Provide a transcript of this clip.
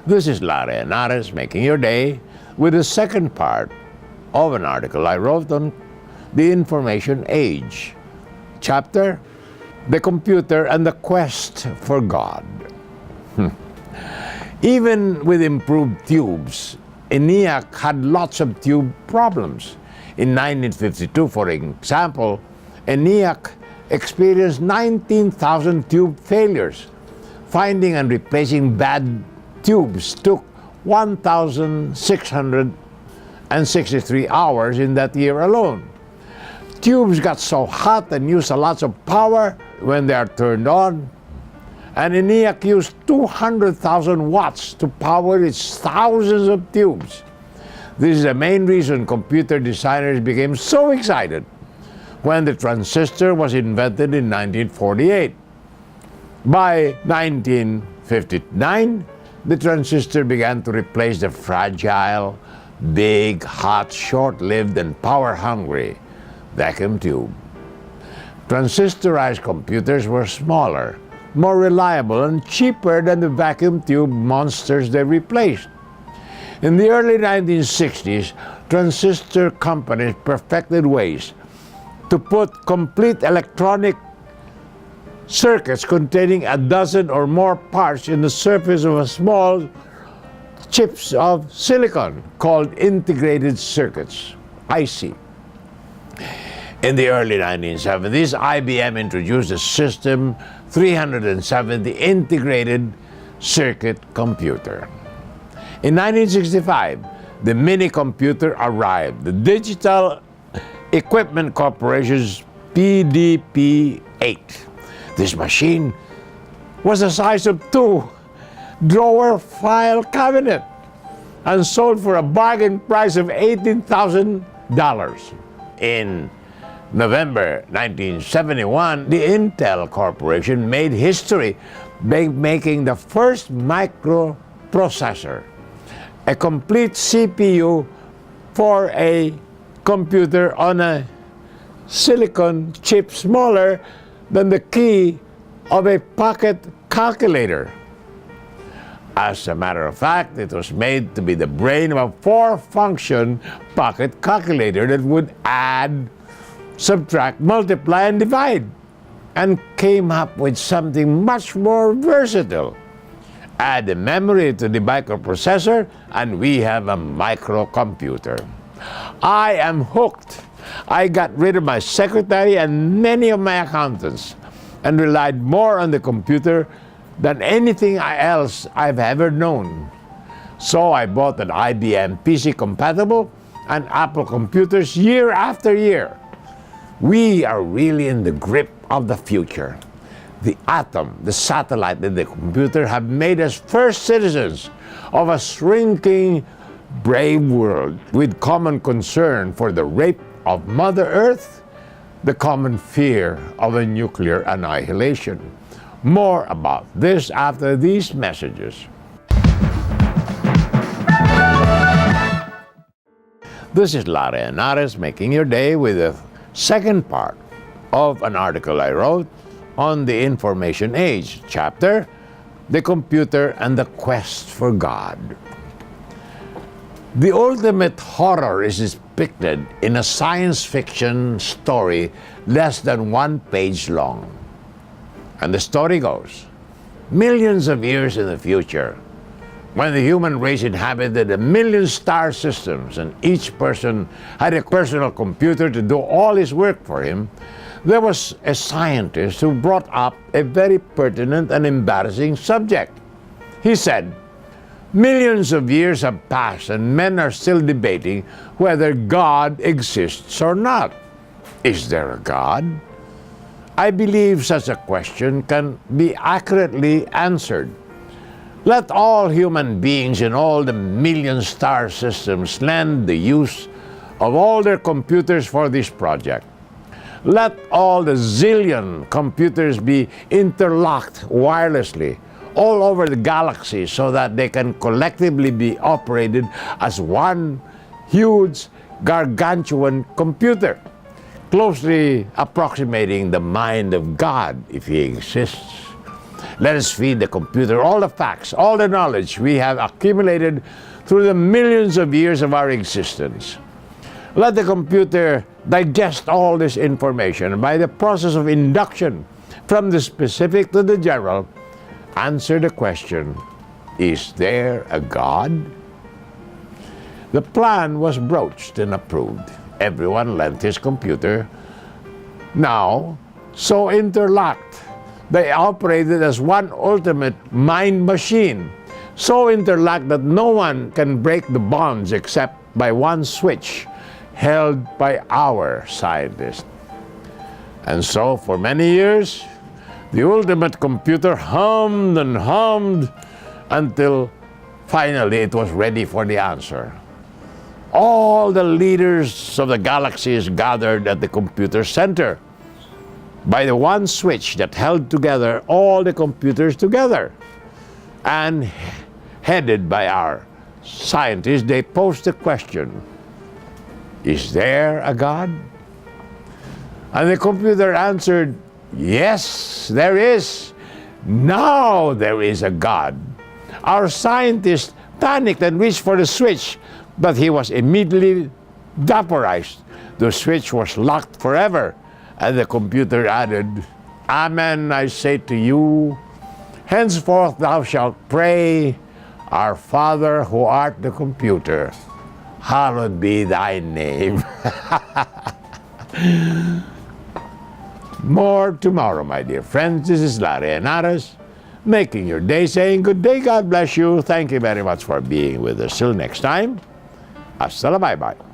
This is Larry Henares making your day with the second part of an article I wrote on the information age. Chapter, The Computer and the Quest for God. Even with improved tubes, ENIAC had lots of tube problems. In 1952, for example, ENIAC experienced 19,000 tube failures. Finding and replacing bad tubes took 1,663 hours in that year alone. Tubes got so hot and used a lot of power when they are turned on, and ENIAC used 200,000 watts to power its thousands of tubes. This is the main reason computer designers became so excited when the transistor was invented in 1948. By 1959, the transistor began to replace the fragile, big, hot, short-lived, and power-hungry vacuum tube. Transistorized computers were smaller, more reliable, and cheaper than the vacuum tube monsters they replaced. In the early 1960s, transistor companies perfected ways to put complete electronic circuits containing a dozen or more parts in the surface of a small chips of silicon called integrated circuits, IC. In the early 1970s, IBM introduced the System 370 integrated circuit computer. In 1965, the mini computer arrived, the Digital Equipment Corporation's PDP-8. This machine was the size of 2-drawer file cabinet and sold for a bargain price of $18,000. In November 1971, the Intel Corporation made history by making the first microprocessor, a complete CPU for a computer on a silicon chip smaller than the key of a pocket calculator. As a matter of fact, it was made to be the brain of a 4-function pocket calculator that would add, subtract, multiply, and divide, and came up with something much more versatile. Add the memory to the microprocessor, and we have a microcomputer. I am hooked. I got rid of my secretary and many of my accountants and relied more on the computer than anything else I've ever known. So I bought an IBM PC compatible and Apple computers year after year. We are really in the grip of the future. The atom, the satellite, and the computer have made us first citizens of a shrinking, brave world with common concern for the rape of Mother Earth, the common fear of a nuclear annihilation. More about this after these messages. This is Larry Henares making your day with the second part of an article I wrote on the information age, chapter, The Computer and the Quest for God. The ultimate horror is depicted in a science fiction story less than 1 page long. And the story goes, millions of years in the future, when the human race inhabited 1,000,000 star systems and each person had a personal computer to do all his work for him, there was a scientist who brought up a very pertinent and embarrassing subject. He said, millions of years have passed and men are still debating whether God exists or not. Is there a God? I believe such a question can be accurately answered. Let all human beings in all the 1,000,000 star systems lend the use of all their computers for this project. Let all the zillion computers be interlocked wirelessly all over the galaxy so that they can collectively be operated as one huge, gargantuan computer, closely approximating the mind of God if he exists. Let us feed the computer all the facts, all the knowledge we have accumulated through the millions of years of our existence. Let the computer digest all this information, and by the process of induction from the specific to the general, answer the question, is there a God? The plan was broached and approved. Everyone lent his computer. Now, so interlocked, they operated as one ultimate mind machine, so interlocked that no one can break the bonds except by one switch held by our scientists. And so, for many years, the ultimate computer hummed and hummed until finally it was ready for the answer. All the leaders of the galaxies gathered at the computer center by the one switch that held together all the computers together. And headed by our scientists, they posed the question, is there a God? And the computer answered, yes, there is. Now there is a God. Our scientists panicked and reached for the switch, but he was immediately vaporized. The switch was locked forever. And the computer added, Amen, I say to you, henceforth thou shalt pray, Our Father who art the computer, hallowed be thy name. More tomorrow, my dear friends. This is Larry Henares, making your day, saying good day, God bless you. Thank you very much for being with us. Till next time, hasta la bye-bye.